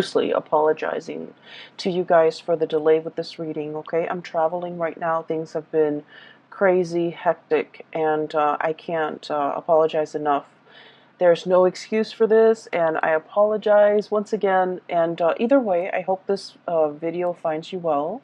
profusely apologizing to you guys for the delay with this reading, okay? I'm traveling right now. Things have been crazy, hectic, and I can't apologize enough. There's no excuse for this, and I apologize once again. And either way, I hope this video finds you well.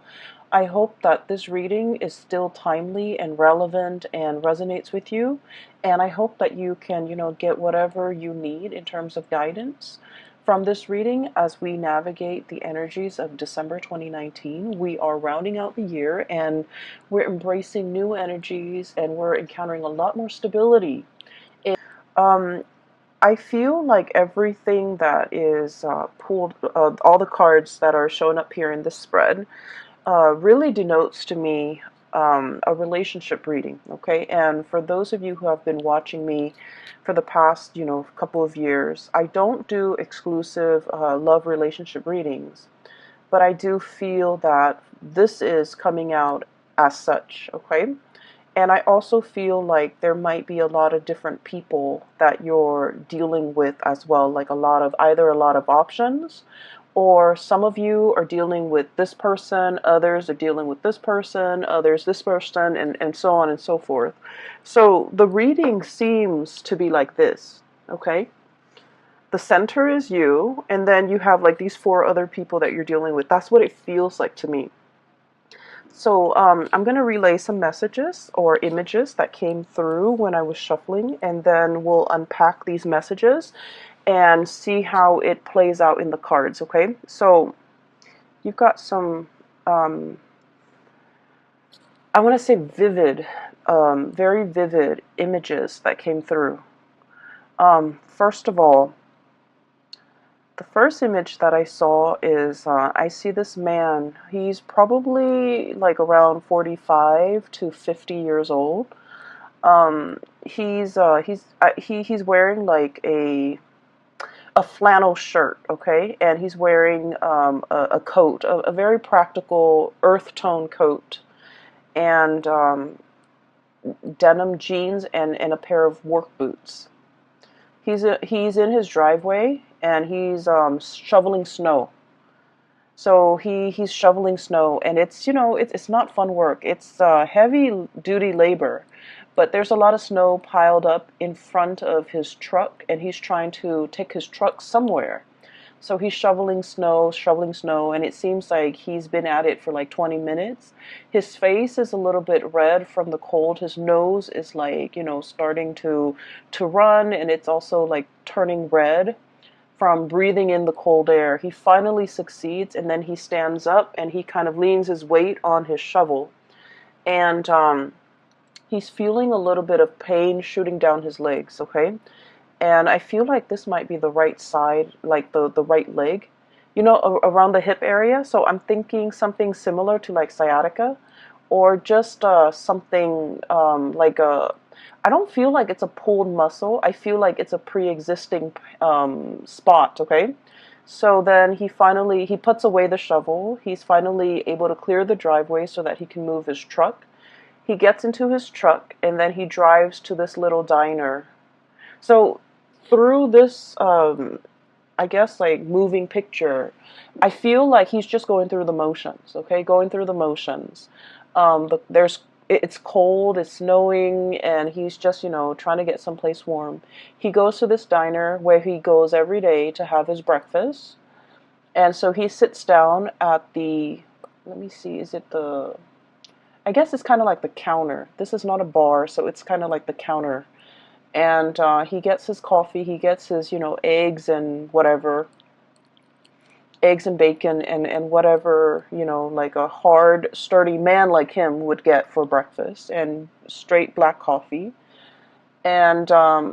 I hope that this reading is still timely and relevant and resonates with you. And I hope that you can, get whatever you need in terms of guidance from this reading as we navigate the energies of December 2019. We are rounding out the year and we're embracing new energies and we're encountering a lot more stability. Um, I feel like everything that is pulled, all the cards that are showing up here in this spread, really denotes to me a relationship reading, okay? And for those of you who have been watching me for the past, couple of years, I don't do exclusive love relationship readings, but I do feel that this is coming out as such, okay? And I also feel like there might be a lot of different people that you're dealing with as well, like either a lot of options, or some of you are dealing with this person, others are dealing with this person, others this person, and so on and so forth. So the reading seems to be like this, okay? The center is you, and then you have like these 4 other people that you're dealing with. That's what it feels like to me. So I'm going to relay some messages or images that came through when I was shuffling, and then we'll unpack these messages and see how it plays out in the cards, okay? So you've got some, I want to say vivid, very vivid images that came through. First of all, the first image that I saw is I see this man. He's probably like around 45 to 50 years old. He's wearing like a flannel shirt, okay, and he's wearing a coat, a very practical earth tone coat, and denim jeans and a pair of work boots. He's in his driveway and he's shoveling snow. So he's shoveling snow, and it's not fun work. It's heavy duty labor, but there's a lot of snow piled up in front of his truck, and he's trying to take his truck somewhere. So he's shoveling snow, and it seems like he's been at it for like 20 minutes. His face is a little bit red from the cold. His nose is like, starting to run, and it's also like turning red from breathing in the cold air. He finally succeeds, and then he stands up and he kind of leans his weight on his shovel. And he's feeling a little bit of pain shooting down his legs, okay? And I feel like this might be the right side, like the right leg, around the hip area. So I'm thinking something similar to like sciatica, or just something like a, I don't feel like it's a pulled muscle. I feel like it's a pre-existing spot, okay? So then he puts away the shovel. He's finally able to clear the driveway so that he can move his truck. He gets into his truck, and then he drives to this little diner. So through this, I guess, like moving picture, I feel like he's just going through the motions, okay? Going through the motions. But it's cold, it's snowing, and he's just, trying to get someplace warm. He goes to this diner where he goes every day to have his breakfast. And so he sits down at the, let me see, I guess it's kind of like the counter. This is not a bar, so it's kind of like the counter. And he gets his coffee, he gets his, eggs and whatever, eggs and bacon and whatever, like a hard, sturdy man like him would get for breakfast, and straight black coffee. And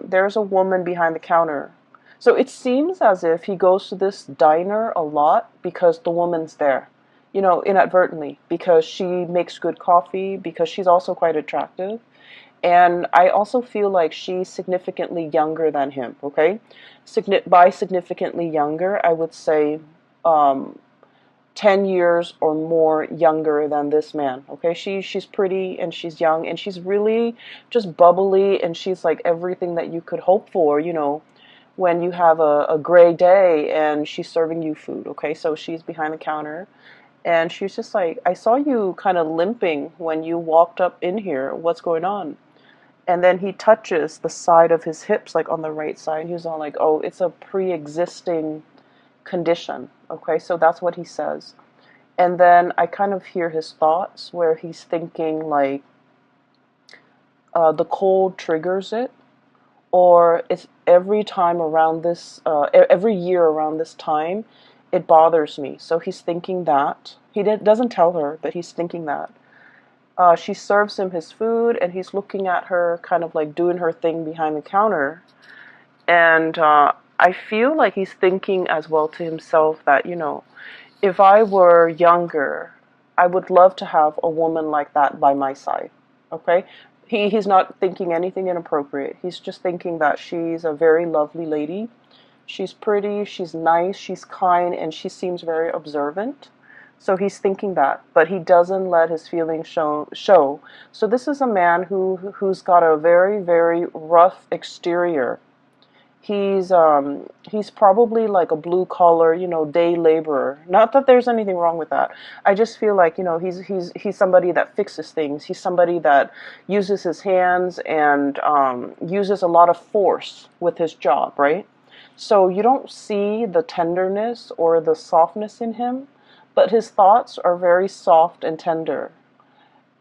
there's a woman behind the counter. So it seems as if he goes to this diner a lot because the woman's there, inadvertently, because she makes good coffee, because she's also quite attractive. And I also feel like she's significantly younger than him, okay? By significantly younger, I would say 10 years or more younger than this man, okay? She's pretty, and she's young, and she's really just bubbly, and she's like everything that you could hope for, when you have a gray day and she's serving you food, okay? So she's behind the counter and she's just like, I saw you kind of limping when you walked up in here. What's going on? And then he touches the side of his hips, like on the right side. He was all like, oh, it's a pre-existing condition, okay? So that's what he says. And then I kind of hear his thoughts where he's thinking like, the cold triggers it, or it's every time around this, every year around this time, it bothers me. So he's thinking that. He doesn't tell her, but he's thinking that. She serves him his food, and he's looking at her, kind of like doing her thing behind the counter. And I feel like he's thinking as well to himself that, if I were younger, I would love to have a woman like that by my side. Okay? He's not thinking anything inappropriate. He's just thinking that she's a very lovely lady. She's pretty, she's nice, she's kind, and she seems very observant. So he's thinking that, but he doesn't let his feelings show. So this is a man who's got a very, very rough exterior. He's probably like a blue collar, day laborer. Not that there's anything wrong with that. I just feel like, he's somebody that fixes things. He's somebody that uses his hands and uses a lot of force with his job, right? So you don't see the tenderness or the softness in him, but his thoughts are very soft and tender.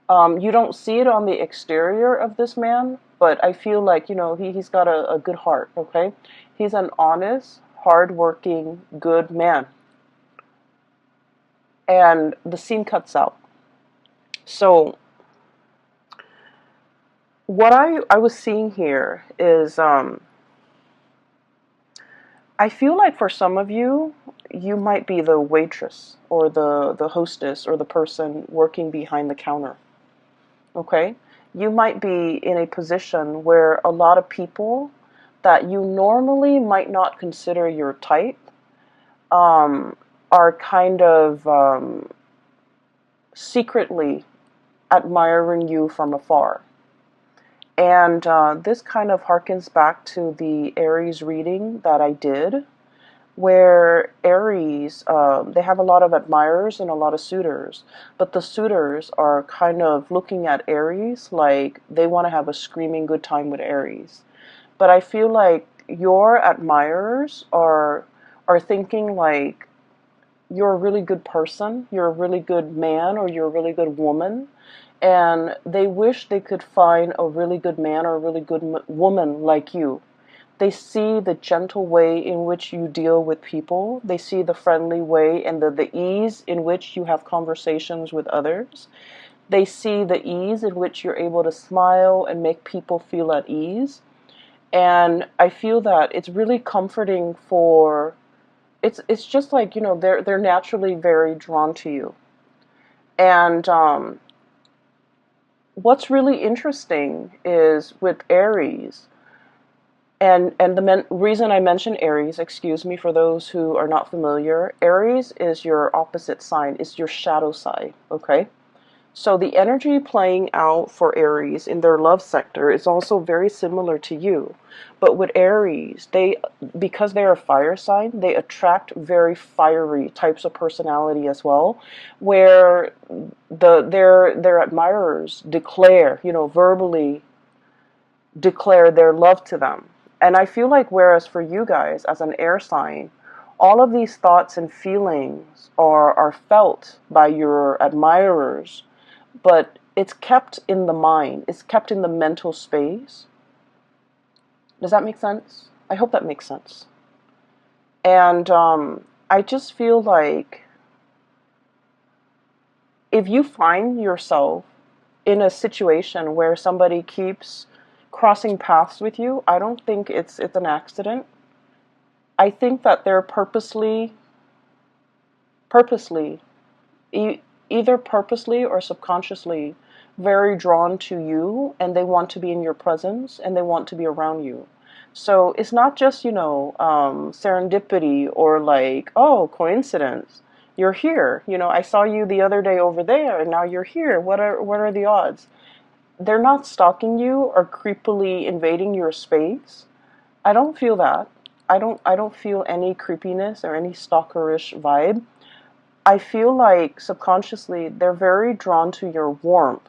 You don't see it on the exterior of this man, but I feel like, he's got a good heart, okay? He's an honest, hardworking, good man. And the scene cuts out. So what I was seeing here is, I feel like for some of you, you might be the waitress or the hostess or the person working behind the counter. Okay? You might be in a position where a lot of people that you normally might not consider your type are kind of secretly admiring you from afar. And this kind of harkens back to the Aries reading that I did, where Aries, they have a lot of admirers and a lot of suitors, but the suitors are kind of looking at Aries like they want to have a screaming good time with Aries. But I feel like your admirers are thinking like you're a really good person, you're a really good man, or you're a really good woman, and they wish they could find a really good man or a really good woman like you. They see the gentle way in which you deal with people. They see the friendly way and the ease in which you have conversations with others. They see the ease in which you're able to smile and make people feel at ease. And I feel that it's really comforting for, it's just like, they're naturally very drawn to you. And what's really interesting is with Aries, and the reason I mention Aries, excuse me for those who are not familiar, Aries is your opposite sign, it's your shadow side, okay? So the energy playing out for Aries in their love sector is also very similar to you. But with Aries, because they're a fire sign, they attract very fiery types of personality as well, where their admirers declare, verbally declare their love to them. And I feel like whereas for you guys as an air sign, all of these thoughts and feelings are felt by your admirers, but it's kept in the mind, it's kept in the mental space. Does that make sense? I hope that makes sense. And I just feel like if you find yourself in a situation where somebody keeps crossing paths with you, I don't think it's an accident. I think that they're purposely, either purposely or subconsciously, very drawn to you, and they want to be in your presence, and they want to be around you. So it's not just, serendipity or like, oh, coincidence. You're here. I saw you the other day over there, and now you're here. What are the odds? They're not stalking you or creepily invading your space. I don't feel that. I don't feel any creepiness or any stalkerish vibe. I feel like subconsciously they're very drawn to your warmth.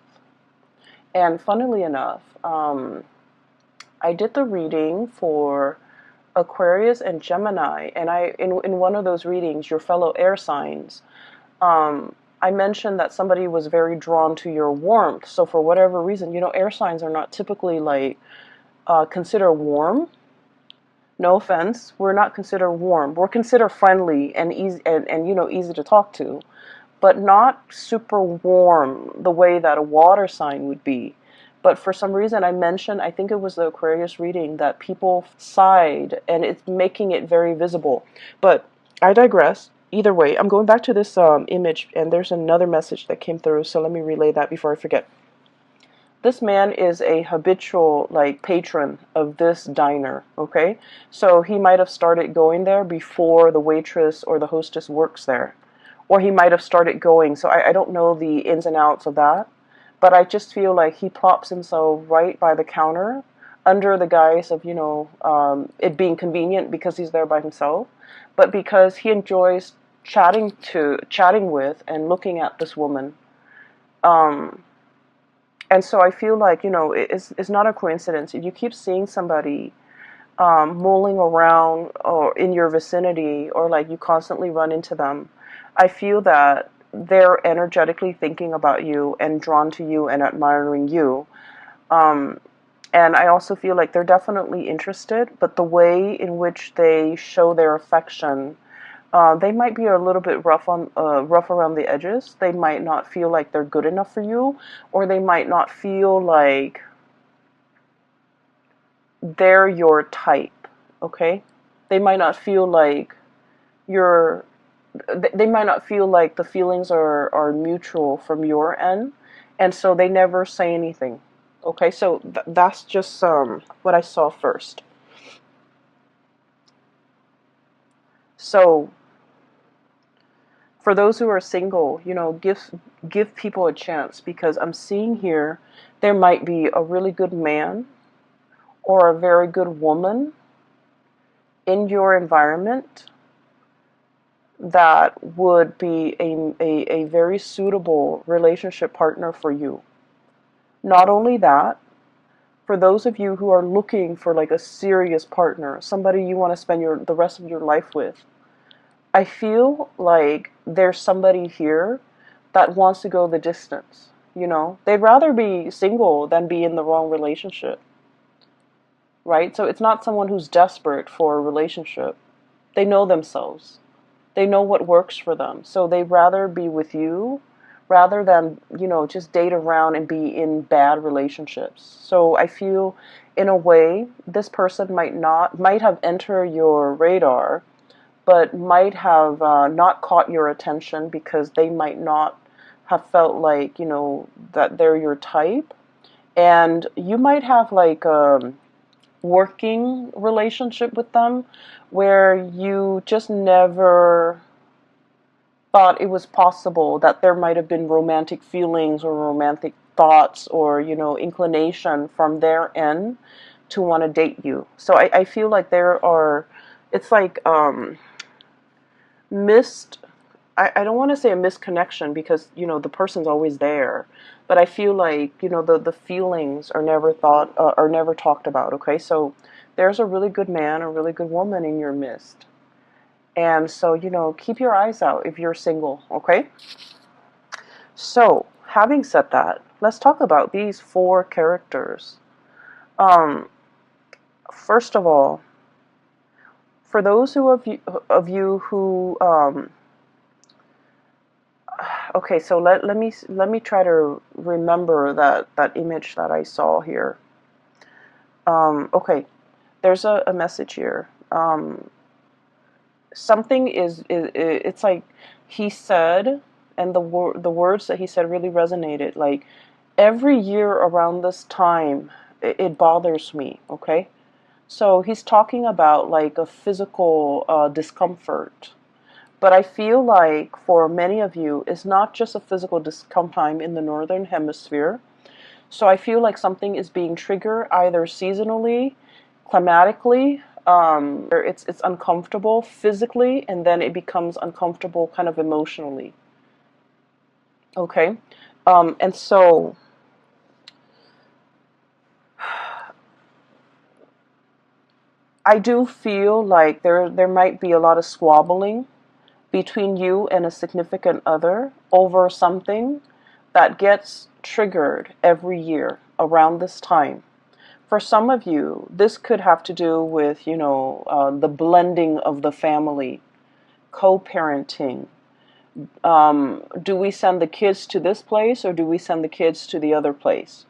And funnily enough, I did the reading for Aquarius and Gemini, and in one of those readings, your fellow air signs, I mentioned that somebody was very drawn to your warmth. So for whatever reason, air signs are not typically like considered warm. No offense, we're not considered warm. We're considered friendly and easy and easy to talk to, but not super warm the way that a water sign would be. But for some reason, I think it was the Aquarius reading, that people sighed, and it's making it very visible. But I digress. Either way, I'm going back to this image, and there's another message that came through, so let me relay that before I forget. This man is a habitual patron of this diner, okay? So he might have started going there before the waitress or the hostess works there. Or he might have started going, so I don't know the ins and outs of that. But I just feel like he plops himself right by the counter under the guise of, it being convenient because he's there by himself, but because he enjoys chatting with and looking at this woman. And so I feel like, it's not a coincidence. If you keep seeing somebody mulling around or in your vicinity, or like you constantly run into them, I feel that they're energetically thinking about you and drawn to you and admiring you. And I also feel like they're definitely interested, but the way in which they show their affection, they might be a little bit rough around the edges. They might not feel like they're good enough for you, or they might not feel like they're your type. Okay, they might not feel like they might not feel like the feelings are mutual from your end, and so they never say anything. Okay, so that's just what I saw first. So for those who are single, give people a chance, because I'm seeing here there might be a really good man or a very good woman in your environment that would be a very suitable relationship partner for you. Not only that, for those of you who are looking for like a serious partner, somebody you want to spend the rest of your life with, I feel like there's somebody here that wants to go the distance. They'd rather be single than be in the wrong relationship, right? So it's not someone who's desperate for a relationship. They know themselves. They know what works for them. So they'd rather be with you rather than, just date around and be in bad relationships. So I feel, in a way, this person might have entered your radar, but might have not caught your attention because they might not have felt like, that they're your type. And you might have like a working relationship with them where you just never thought it was possible that there might have been romantic feelings or romantic thoughts or, inclination from their end to want to date you. So I feel like it's like missed, I don't want to say a misconnection because, the person's always there, but I feel like, the feelings are never talked about, okay? So there's a really good man, a really good woman in your midst. And so, keep your eyes out if you're single, okay? So, having said that, let's talk about these 4 characters. First of all, for those of you who, okay, so let me try to remember that image that I saw here. Okay, there's a message here. Something it's like he said, and the words that he said really resonated. Like, every year around this time, it bothers me. Okay, so he's talking about like a physical discomfort, but I feel like for many of you, it's not just a physical discomfort in the northern hemisphere. So I feel like something is being triggered either seasonally, climatically, It's uncomfortable physically, and then it becomes uncomfortable kind of emotionally. Okay, and so I do feel like there might be a lot of squabbling between you and a significant other over something that gets triggered every year around this time. For some of you, this could have to do with, the blending of the family, co-parenting. Do we send the kids to this place, or do we send the kids to the other place?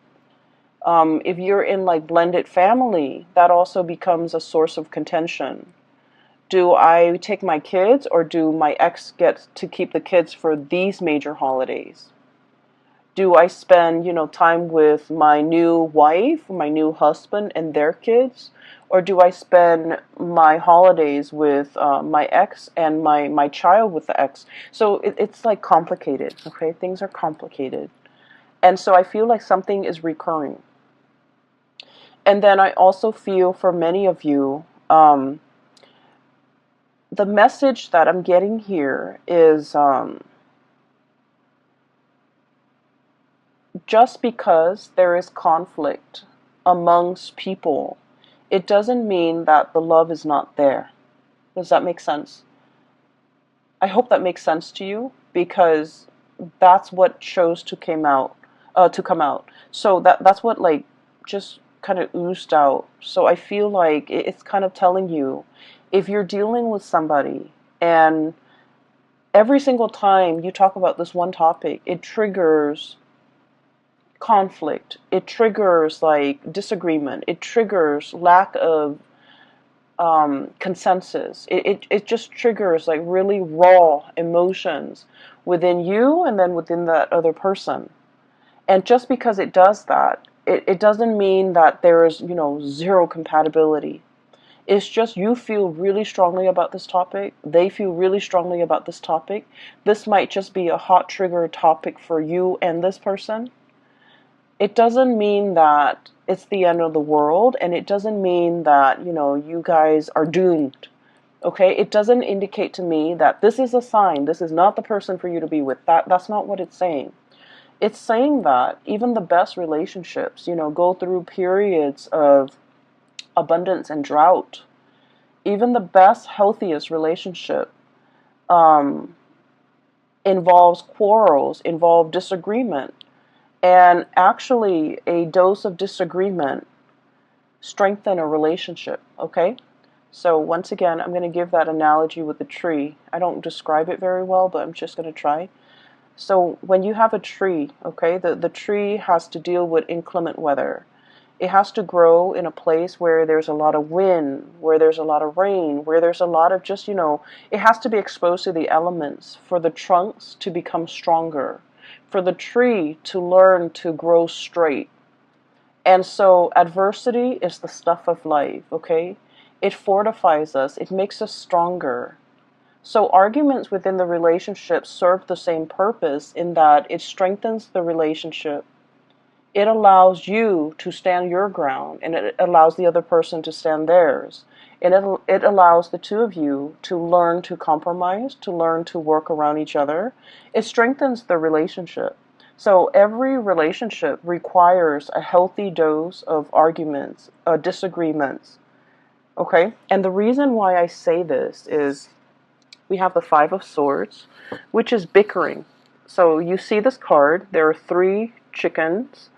If you're in like blended family, that also becomes a source of contention. Do I take my kids, or do my ex get to keep the kids for these major holidays? Do I spend, time with my new wife, my new husband, and their kids? Or do I spend my holidays with my ex and my child with the ex? So it's like complicated, okay? Things are complicated. And so I feel like something is recurring. And then I also feel for many of you, the message that I'm getting here is just because there is conflict amongst people, it doesn't mean that the love is not there. Does that make sense? I hope that makes sense to you, because that's what chose to come out. So that's what like just kind of oozed out. So I feel like it's kind of telling you, if you're dealing with somebody and every single time you talk about this one topic, it triggers conflict, it triggers like disagreement, it triggers lack of consensus, it just triggers like really raw emotions within you and then within that other person. And just because it does that, it doesn't mean that there is, zero compatibility. It's just you feel really strongly about this topic. They feel really strongly about this topic. This might just be a hot trigger topic for you and this person. It doesn't mean that it's the end of the world, and it doesn't mean that, you guys are doomed. Okay? It doesn't indicate to me that this is a sign, this is not the person for you to be with. That's not what it's saying. It's saying that even the best relationships, go through periods of abundance and drought. Even the best, healthiest relationship involves quarrels, involve disagreement. And actually, a dose of disagreement strengthens a relationship, okay? So once again, I'm going to give that analogy with the tree. I don't describe it very well, but I'm just going to try. So when you have a tree, okay, the tree has to deal with inclement weather. It has to grow in a place where there's a lot of wind, where there's a lot of rain, where there's a lot of just, it has to be exposed to the elements for the trunks to become stronger, for the tree to learn to grow straight. And so adversity is the stuff of life, okay? It fortifies us, it makes us stronger. So arguments within the relationship serve the same purpose in that it strengthens the relationship. It allows you to stand your ground, and it allows the other person to stand theirs. And it allows the two of you to learn to compromise, to learn to work around each other. It strengthens the relationship. So every relationship requires a healthy dose of arguments, disagreements. Okay? And the reason why I say this is we have the Five of Swords, which is bickering. So you see this card, there are 3 chickens,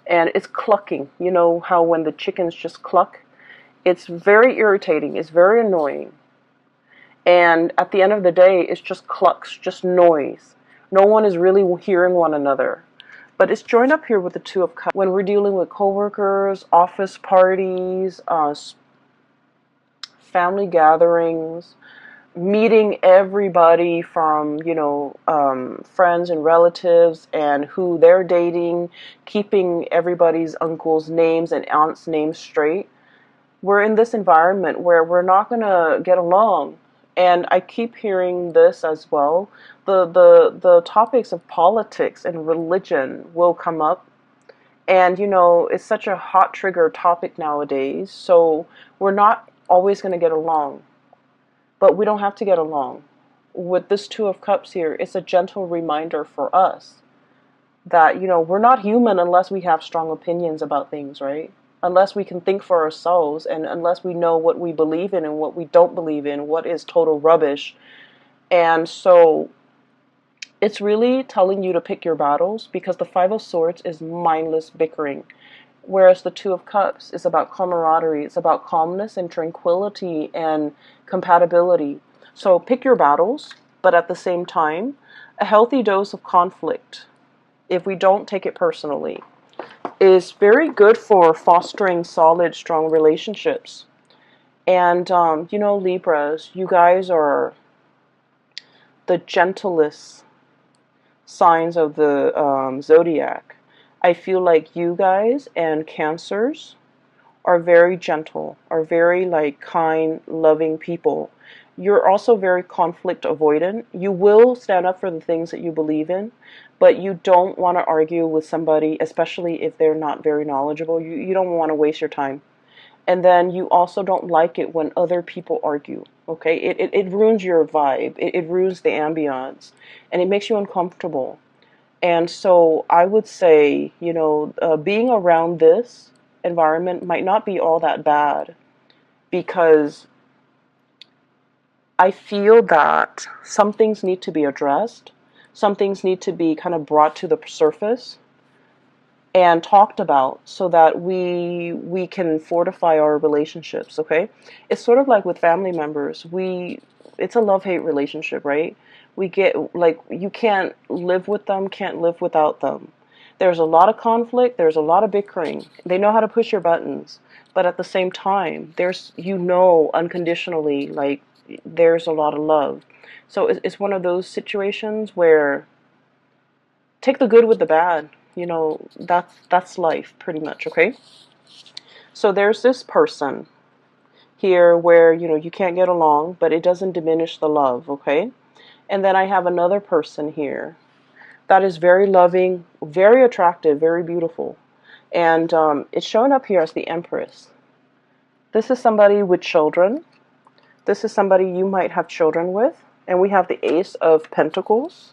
and it's clucking. You know how when the chickens just cluck? It's very irritating, it's very annoying. And at the end of the day, it's just clucks, just noise. No one is really hearing one another. But it's joined up here with the Two of Cups. When we're dealing with coworkers, office parties, family gatherings, meeting everybody from, friends and relatives and who they're dating, keeping everybody's uncles' names and aunts' names straight. We're in this environment where we're not going to get along. And I keep hearing this as well. The topics of politics and religion will come up. And, it's such a hot trigger topic nowadays. So we're not always going to get along. But we don't have to get along. With this Two of Cups here, it's a gentle reminder for us that, we're not human unless we have strong opinions about things, right? Unless we can think for ourselves, and unless we know what we believe in and what we don't believe in, what is total rubbish. And so it's really telling you to pick your battles, because the Five of Swords is mindless bickering. Whereas the Two of Cups is about camaraderie. It's about calmness and tranquility and compatibility. So pick your battles, but at the same time, a healthy dose of conflict, if we don't take it personally, is very good for fostering solid, strong relationships. And, Libras, you guys are the gentlest signs of the zodiac. I feel like you guys and Cancers are very gentle, are very kind, loving people. You're also very conflict avoidant. You will stand up for the things that you believe in, but you don't want to argue with somebody, especially if they're not very knowledgeable. You don't want to waste your time. And then you also don't like it when other people argue, okay? It ruins your vibe. It ruins the ambiance, and it makes you uncomfortable. And so I would say, being around this environment might not be all that bad, because I feel that some things need to be addressed. Some things need to be kind of brought to the surface and talked about, so that we can fortify our relationships, okay? It's sort of like with family members. It's a love-hate relationship, right? We get, you can't live with them, can't live without them. There's a lot of conflict, there's a lot of bickering. They know how to push your buttons, but at the same time, there's, unconditionally, there's a lot of love. So it's one of those situations where take the good with the bad. That's life, pretty much, okay? So there's this person here where, you can't get along, but it doesn't diminish the love, okay? And then I have another person here that is very loving, very attractive, very beautiful. And it's showing up here as the Empress. This is somebody with children. This is somebody you might have children with. And we have the Ace of Pentacles.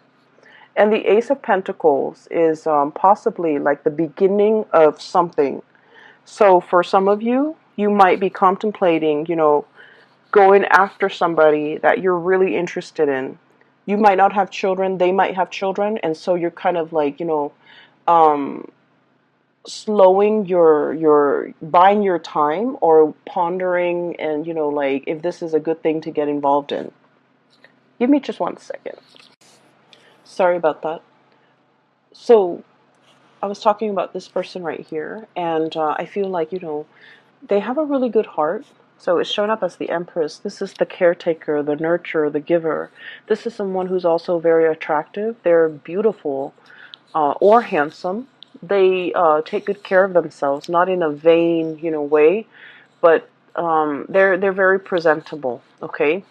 And the Ace of Pentacles is possibly like the beginning of something. So for some of you, you might be contemplating, going after somebody that you're really interested in. You might not have children, they might have children, and so you're kind of slowing your buying your time, or pondering, and if this is a good thing to get involved in. Give me just 1 second. Sorry about that. So I was talking about this person right here, and I feel like, they have a really good heart. So it's shown up as the Empress. This is the caretaker, the nurturer, the giver. This is someone who's also very attractive. They're beautiful or handsome. They take good care of themselves, not in a vain, way, but they're very presentable, okay?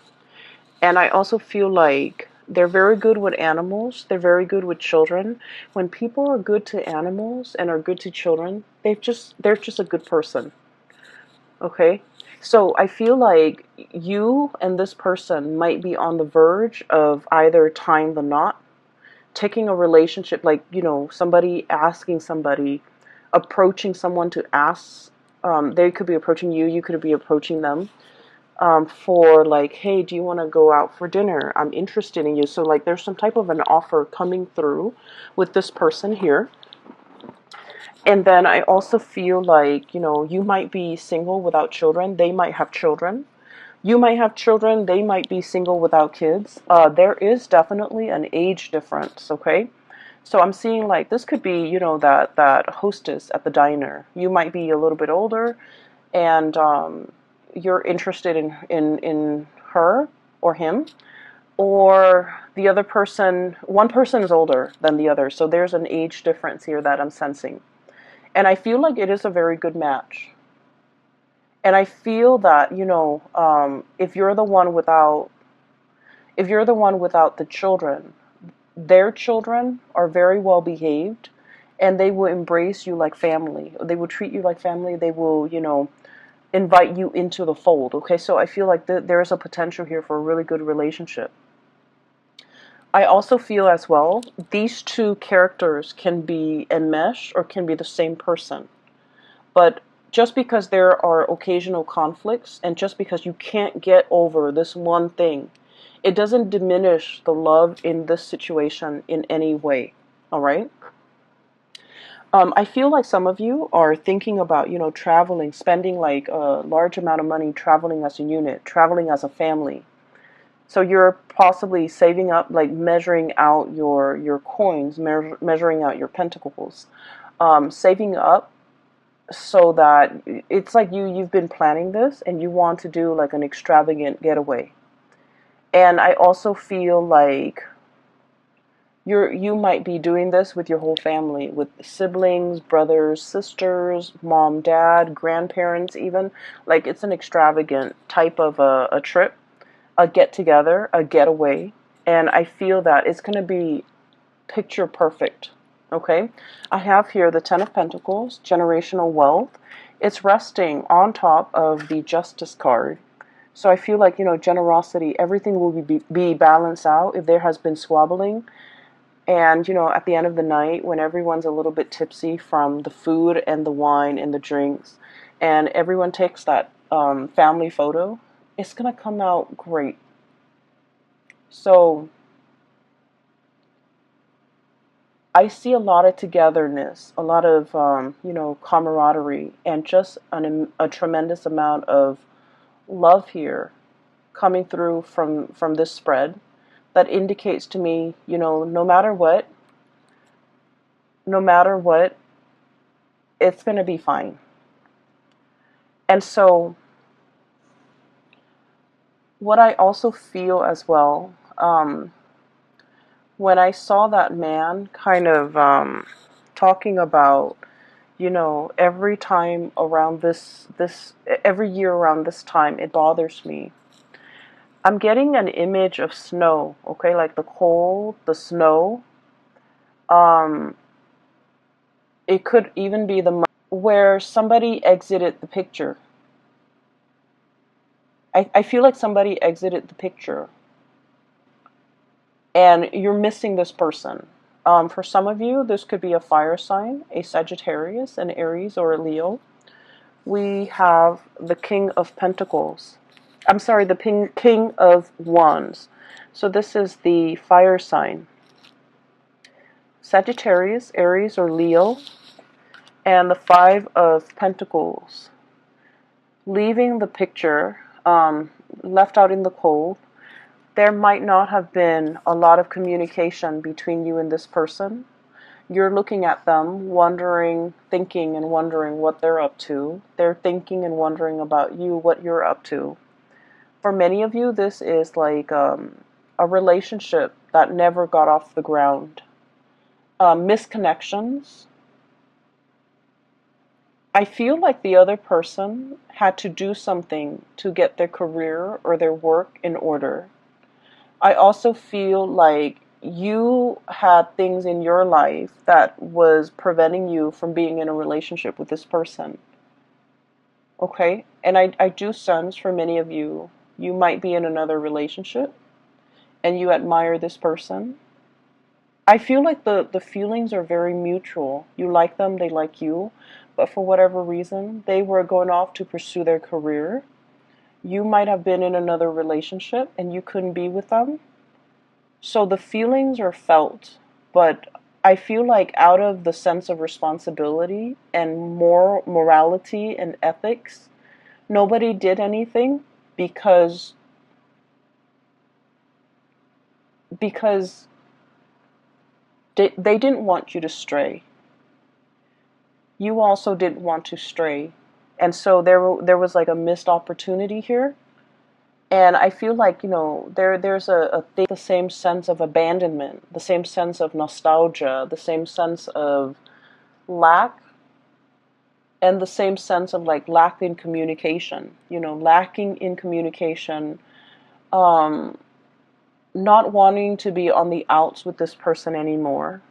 And I also feel like they're very good with animals. They're very good with children. When people are good to animals and are good to children, they're just a good person. Okay? So I feel like you and this person might be on the verge of either tying the knot, taking a relationship, somebody asking somebody, approaching someone to ask. They could be approaching you, you could be approaching them. For hey, do you want to go out for dinner? I'm interested in you. So there's some type of an offer coming through with this person here. And then I also feel like, you might be single without children. They might have children. You might have children. They might be single without kids. There is definitely an age difference, okay? So I'm seeing this could be, that hostess at the diner. You might be a little bit older, and you're interested in her or him, or the other person. One person is older than the other, so there's an age difference here that I'm sensing. And I feel like it is a very good match. And I feel that, if you're the one without the children, their children are very well behaved, and they will embrace you like family. They will treat you like family. They will, invite you into the fold. Okay, so I feel like there is a potential here for a really good relationship. I also feel as well, these two characters can be enmeshed or can be the same person. But just because there are occasional conflicts and just because you can't get over this one thing, it doesn't diminish the love in this situation in any way. All right? I feel like some of you are thinking about, traveling, spending like a large amount of money traveling as a unit, traveling as a family. So you're possibly saving up, like measuring out your coins, measuring out your pentacles, saving up so that it's like you've been planning this and you want to do like an extravagant getaway. And I also feel like you might be doing this with your whole family, with siblings, brothers, sisters, mom, dad, grandparents even. Like it's an extravagant type of a trip, a get-together, a getaway. And I feel that it's going to be picture perfect. Okay? I have here the Ten of Pentacles, generational wealth. It's resting on top of the Justice card. So I feel like, generosity, everything will be balanced out if there has been squabbling. And, at the end of the night, when everyone's a little bit tipsy from the food and the wine and the drinks, and everyone takes that family photo, it's going to come out great. So I see a lot of togetherness, a lot of, camaraderie, and just a tremendous amount of love here coming through from this spread. That indicates to me, no matter what, it's going to be fine. And so, what I also feel as well, when I saw that man kind of talking about, every time around every year around this time, it bothers me. I'm getting an image of snow, okay, like the cold, the snow. It could even be the where somebody exited the picture. I feel like somebody exited the picture and you're missing this person. For some of you, this could be a fire sign, a Sagittarius, an Aries, or a Leo. We have the King of Pentacles. I'm sorry, the King of Wands. So this is the fire sign. Sagittarius, Aries, or Leo. And the Five of Pentacles. Leaving the picture, left out in the cold. There might not have been a lot of communication between you and this person. You're looking at them, thinking and wondering what they're up to. They're thinking and wondering about you, what you're up to. For many of you, this is like a relationship that never got off the ground. Misconnections. I feel like the other person had to do something to get their career or their work in order. I also feel like you had things in your life that was preventing you from being in a relationship with this person. Okay? And I do sense for many of you, you might be in another relationship and you admire this person. I feel like the feelings are very mutual. You like them, they like you, but for whatever reason, they were going off to pursue their career. You might have been in another relationship and you couldn't be with them. So the feelings are felt, but I feel like out of the sense of responsibility and morality and ethics, nobody did anything because they didn't want you to stray. You also didn't want to stray. And so there was like a missed opportunity here. And I feel like, there's the same sense of abandonment, the same sense of nostalgia, the same sense of lack, and the same sense of like lack in communication, lacking in communication, not wanting to be on the outs with this person anymore,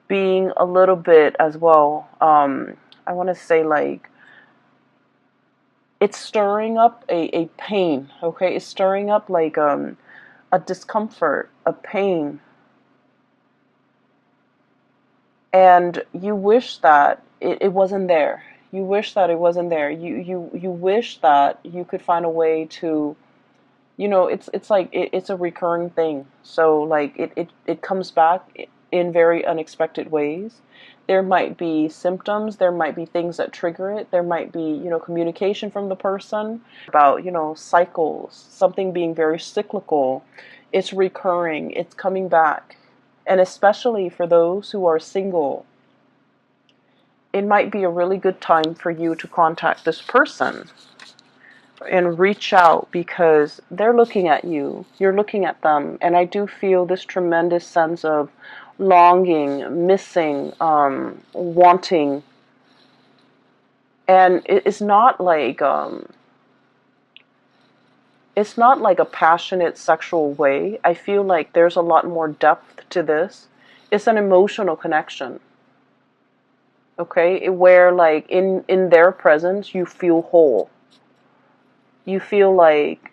being a little bit as well, I want to say like, it's stirring up a pain, okay? It's stirring up like a discomfort, a pain. And you wish that it wasn't there. You wish that it wasn't there. You wish that you could find a way to, it's like it's a recurring thing. So like it comes back in very unexpected ways. There might be symptoms, there might be things that trigger it, there might be, communication from the person about, cycles, something being very cyclical. It's recurring, it's coming back. And especially for those who are single, it might be a really good time for you to contact this person and reach out, because they're looking at you, you're looking at them, and I do feel this tremendous sense of longing, missing, wanting. And it's not like a passionate sexual way. I feel like there's a lot more depth to this. It's an emotional connection. Okay, where like in their presence you feel whole. You feel like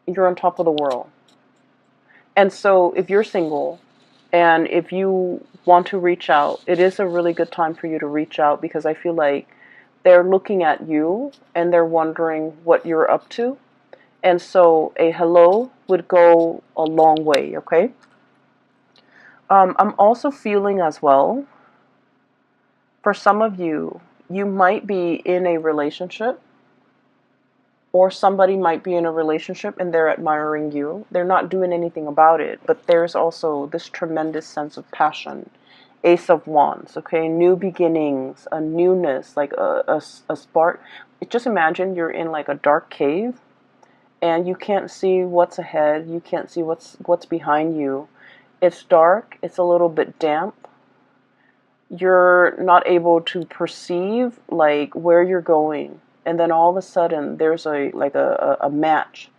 you're on top of the world. And so if you're single and if you want to reach out, it is a really good time for you to reach out, because I feel like they're looking at you and they're wondering what you're up to. And so a hello would go a long way, okay? I'm also feeling as well, for some of you, you might be in a relationship, or somebody might be in a relationship and they're admiring you. They're not doing anything about it, but there's also this tremendous sense of passion. Ace of Wands, okay? New beginnings, a newness, like a spark. Just imagine you're in like a dark cave and you can't see what's ahead. You can't see what's behind you. It's dark. It's a little bit damp. You're not able to perceive like where you're going. And then all of a sudden there's a match,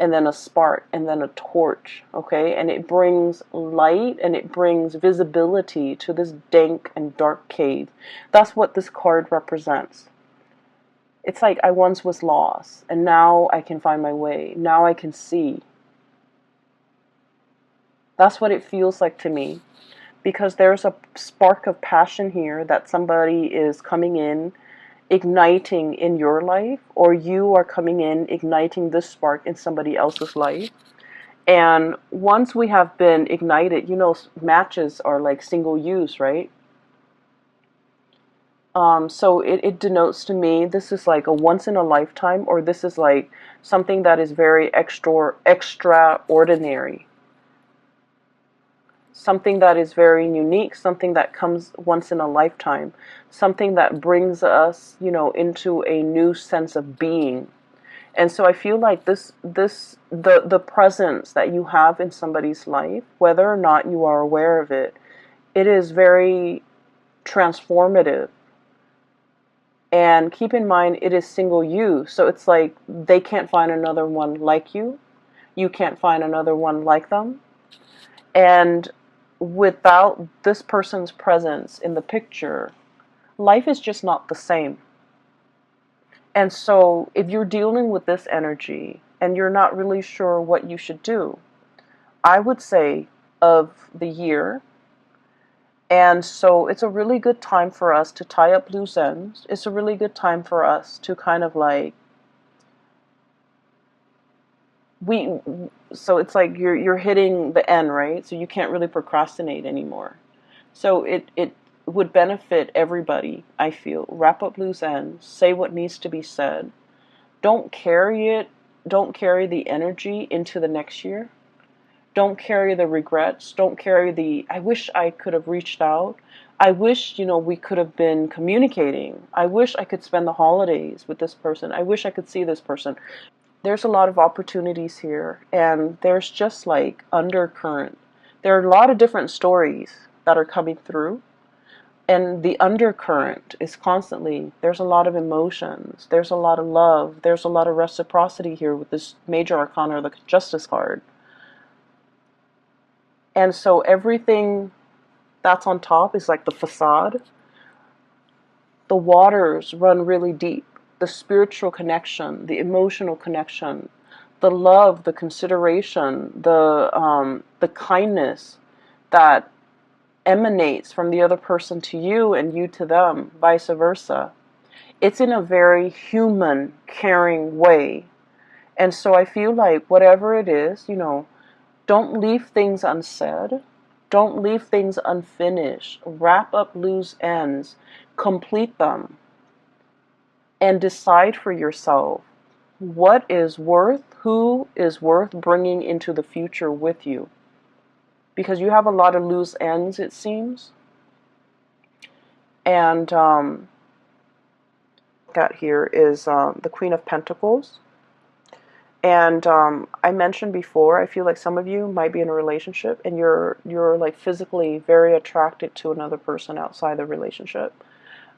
and then a spark, and then a torch, okay? And it brings light and it brings visibility to this dank and dark cave. That's what this card represents. It's like I once was lost and now I can find my way. Now I can see. That's what it feels like to me, because there's a spark of passion here that somebody is coming in, igniting in your life, or you are coming in, igniting this spark in somebody else's life. And once we have been ignited, matches are like single use, right? So it denotes to me this is like a once in a lifetime, or this is like something that is very extraordinary. Something that is very unique, something that comes once in a lifetime, something that brings us, into a new sense of being. And so I feel like the presence that you have in somebody's life, whether or not you are aware of it, it is very transformative. And keep in mind, it is single use. So it's like they can't find another one like you. You can't find another one like them. And without this person's presence in the picture, life is just not the same. And so if you're dealing with this energy and you're not really sure what you should do, I would say of the year. And so it's a really good time for us to tie up loose ends. It's a really good time for us to kind of like, so it's like you're hitting the end, right? So you can't really procrastinate anymore. So it would benefit everybody, I feel. Wrap up loose ends, say what needs to be said. Don't carry the energy into the next year. Don't carry the regrets. Don't carry the, I wish I could have reached out. I wish, we could have been communicating. I wish I could spend the holidays with this person. I wish I could see this person. There's a lot of opportunities here, and there's just like undercurrent. There are a lot of different stories that are coming through, and the undercurrent is constantly, there's a lot of emotions, there's a lot of love, there's a lot of reciprocity here with this major arcana, the Justice card. And so everything that's on top is like the facade. The waters run really deep. the spiritual connection, the emotional connection, the love, the consideration, the kindness that emanates from the other person to you and you to them, vice versa. It's in a very human, caring way. And so I feel like whatever it is, don't leave things unsaid. Don't leave things unfinished. Wrap up loose ends. Complete them. And decide for yourself who is worth bringing into the future with you. Because you have a lot of loose ends, it seems. And got here is the Queen of Pentacles. And I mentioned before, I feel like some of you might be in a relationship and you're like physically very attracted to another person outside the relationship.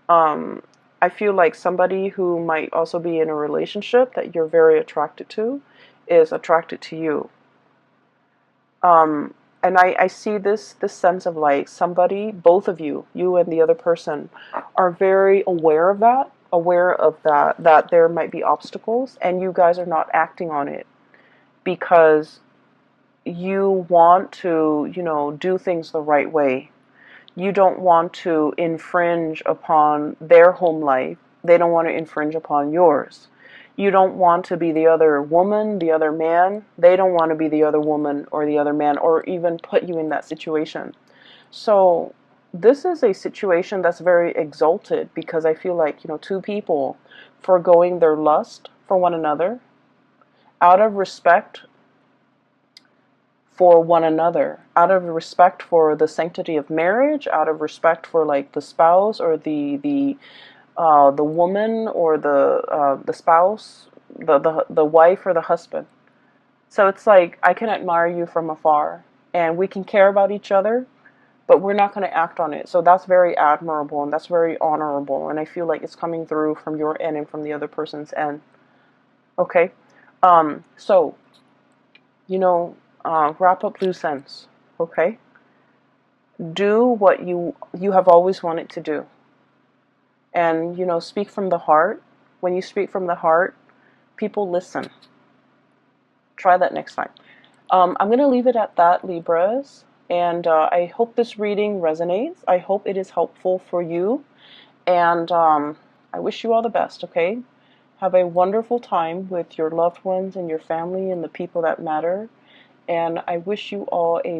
I feel like somebody who might also be in a relationship that you're very attracted to is attracted to you. And I see this sense of like somebody, both of you and the other person, are very aware of that there might be obstacles, and you guys are not acting on it because you want to, do things the right way. You don't want to infringe upon their home life. They don't want to infringe upon yours. You don't want to be the other woman, the other man. They don't want to be the other woman or the other man, or even put you in that situation. So this is a situation that's very exalted because I feel like, two people foregoing their lust for one another out of respect for one another, out of respect for the sanctity of marriage, out of respect for like the spouse or the woman or the spouse, the wife or the husband. So it's like I can admire you from afar, and we can care about each other, but we're not going to act on it. So that's very admirable and that's very honorable, and I feel like it's coming through from your end and from the other person's end. Okay, so wrap up loose ends. Okay, do what you have always wanted to do, and speak from the heart. When you speak from the heart, people listen. Try that next time. I'm going to leave it at that, Libras. And I hope this reading resonates. I hope it is helpful for you. And I wish you all the best, okay? Have a wonderful time with your loved ones and your family and the people that matter. And I wish you all a